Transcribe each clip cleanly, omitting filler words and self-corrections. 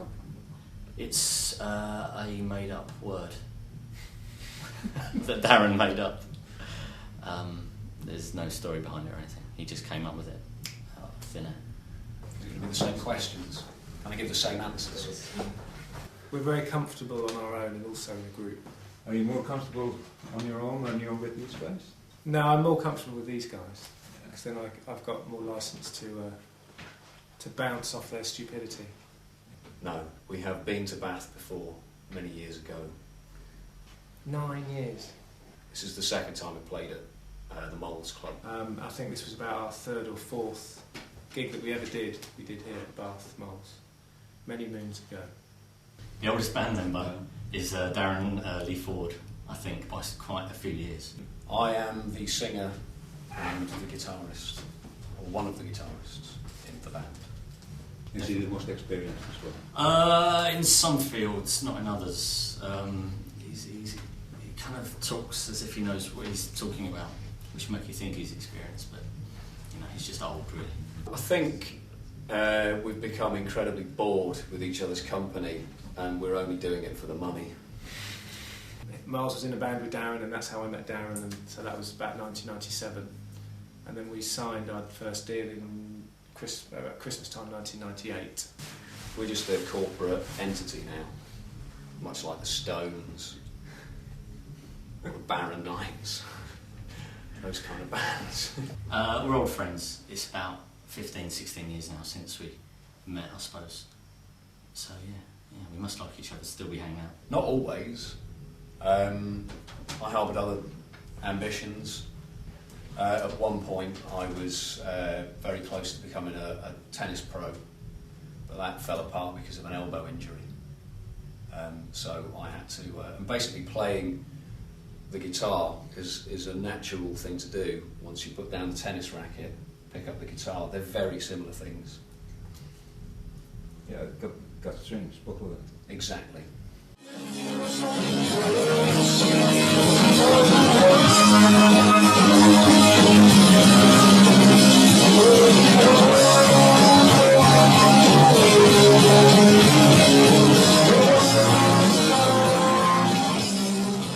come from? It's a made-up word that Darren made up. There's no story behind it or anything. He just came up with it out of thin air. Is it going to be the same questions? Can I give the same answers? We're very comfortable on our own and also in a group. Are you more comfortable on your own than you're with these guys? No, I'm more comfortable with these guys because then I've got more licence to bounce off their stupidity. No, we have been to Bath before, many years ago. 9 years. This is the second time we played at the Moles Club. I think this was about our third or fourth gig that we ever did. We did here at Bath Moles, many moons ago. The oldest band member is Darren Lee Ford, I think, by quite a few years. I am the singer and the guitarist, or one of the guitarists in the band. Is he the most experienced as well? In some fields, not in others. He kind of talks as if he knows what he's talking about, which make you think he's experienced, but he's just old, really. I think we've become incredibly bored with each other's company, and we're only doing it for the money. Miles was in a band with Darren, and that's how I met Darren, and so that was about 1997. And then we signed our first deal in Christmas time 1998. We're just a corporate entity now, much like the Stones or the Barron Knights, those kind of bands. We're old friends. It's about 15, 16 years now since we met, I suppose. So yeah, we must like each other, still we hang out. Not always. I harboured other ambitions. At one point I was very close to becoming a tennis pro, but that fell apart because of an elbow injury. So I had to, and basically playing the guitar is a natural thing to do. Once you put down the tennis racket, pick up the guitar, they're very similar things. Yeah, got strings, both of them. Exactly.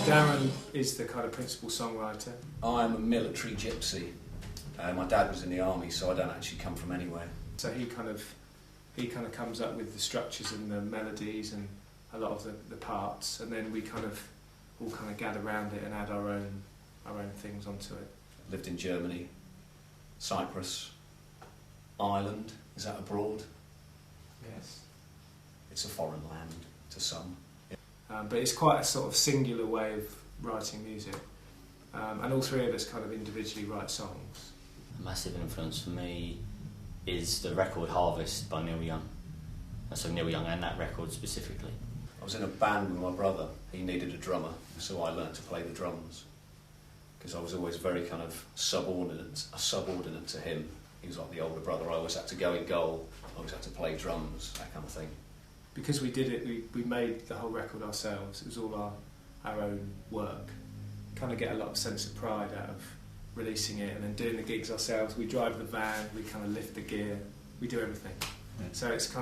Darren is the kind of principal songwriter. I'm a military gypsy. My dad was in the army, so I don't actually come from anywhere. So he kind of comes up with the structures and the melodies and a lot of the parts, and then we all gather around it and add our own things onto it. Lived in Germany, Cyprus, Ireland. Is that abroad? Yes. It's a foreign land to some. But it's quite a sort of singular way of writing music, and all three of us kind of individually write songs. A massive influence for me is the record Harvest by Neil Young. So Neil Young and that record specifically. I was in a band with my brother. He needed a drummer, so I learnt to play the drums. Because I was always very kind of subordinate to him. He was like the older brother. I always had to go in goal. I always had to play drums, that kind of thing. Because we did it, we made the whole record ourselves. It was all our own work. Kind of get a lot of sense of pride out of releasing it and then doing the gigs ourselves. We drive the van, we kind of lift the gear, we do everything. Yeah. So it's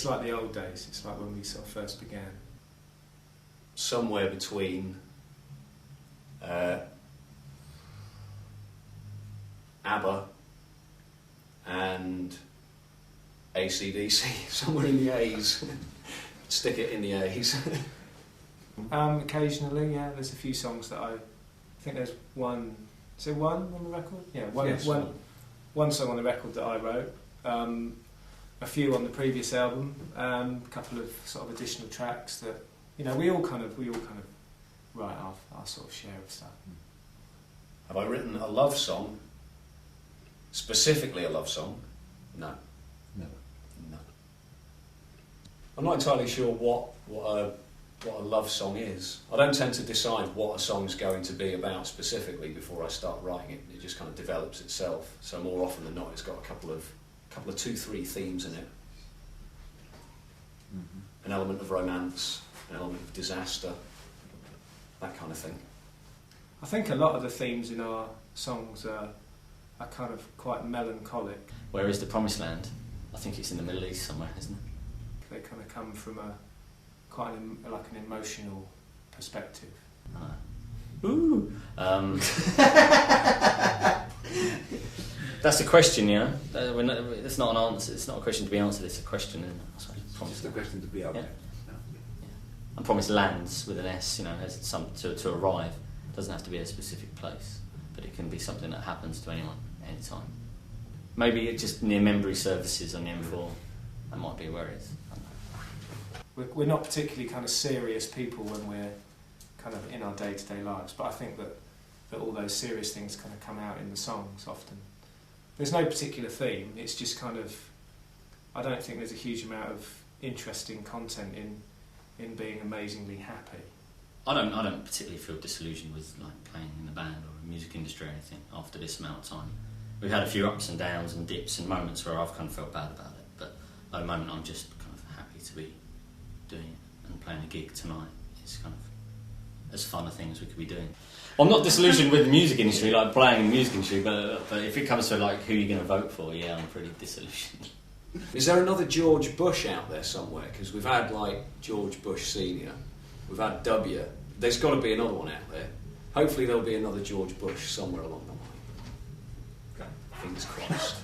like the old days. It's like when we sort of first began. Somewhere between ABBA and AC/DC, somewhere in the A's. Stick it in the A's. Occasionally, yeah. There's a few songs that I think there's one. Is there one on the record? Yeah, one song on the record that I wrote. A few on the previous album. A couple of sort of additional tracks that we all kind of write our sort of share of stuff. Have I written a love song? Specifically a love song? No. No. I'm not entirely sure what a love song is. I don't tend to decide what a song's going to be about specifically before I start writing it. It just kind of develops itself. So more often than not, it's got a couple of 2-3 themes in it. Mm-hmm. An element of romance, an element of disaster, that kind of thing. I think a lot of the themes in our songs are kind of quite melancholic. Where is the Promised Land? I think it's in the Middle East somewhere, isn't it? They kind of come from quite an emotional perspective. Ooh. That's a question, yeah. It's not an answer. It's not a question to be answered. It's a question, and It's just a question to be out there. I promise lands with an S, has some to arrive. It doesn't have to be a specific place, but it can be something that happens to anyone, anytime. Maybe it's just near memory services on the M4. That might be where it is. I don't know. We're not particularly kind of serious people when we're kind of in our day-to-day lives, but I think that all those serious things kind of come out in the songs often. There's no particular theme, it's just kind of, I don't think there's a huge amount of interesting content in being amazingly happy. I don't particularly feel disillusioned with playing in the band or the music industry or anything after this amount of time. We've had a few ups and downs and dips and moments where I've kind of felt bad about it, but at the moment I'm just kind of happy to be doing it, and playing a gig tonight is kind of as fun a thing as we could be doing. I'm not disillusioned with the music industry, playing in the music industry, but if it comes to who you're going to vote for, yeah, I'm pretty disillusioned. Is there another George Bush out there somewhere? Because we've had George Bush Senior, we've had W. There's got to be another one out there. Hopefully there'll be another George Bush somewhere along the line. Fingers crossed.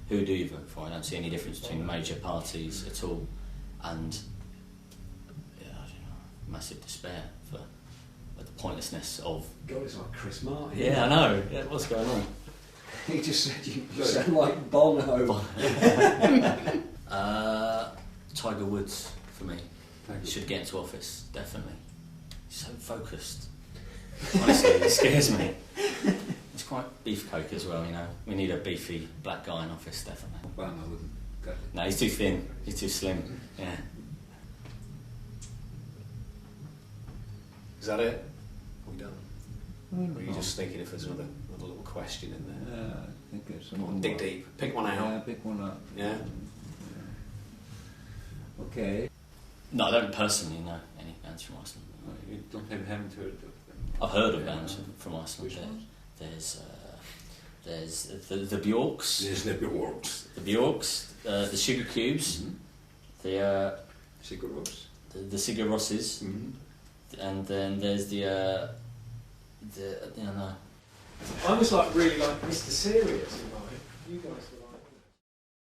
Who do you vote for? I don't see any difference between major parties at all, and massive despair for the pointlessness of. God, it's like Chris Martin. Yeah, I know. Yeah, what's going on? He just said you sound like Bono. Tiger Woods for me. Thank He you. should get into office, definitely. He's so focused. Honestly, it scares me. He's quite beefcake as well, We need a beefy black guy in office, definitely. Obama wouldn't cut it. No, he's too thin. He's too slim. Yeah. Is that it? Are we done? Or are you just thinking if there's another little question in there? I think there's Come on, some dig more. deep. Pick one out. Yeah, pick one up. Yeah? Okay. No, I don't personally know any bands from Iceland. You haven't heard of them? I've heard of bands from Iceland. Which ones? There's the Bjorks. There's the Bjorks. The Bjorks, the Sugar Cubes, Mm-hmm. Sigur Rós. the Sigur Rosses, Mm-hmm. and then there's the I was really Mr. Serious.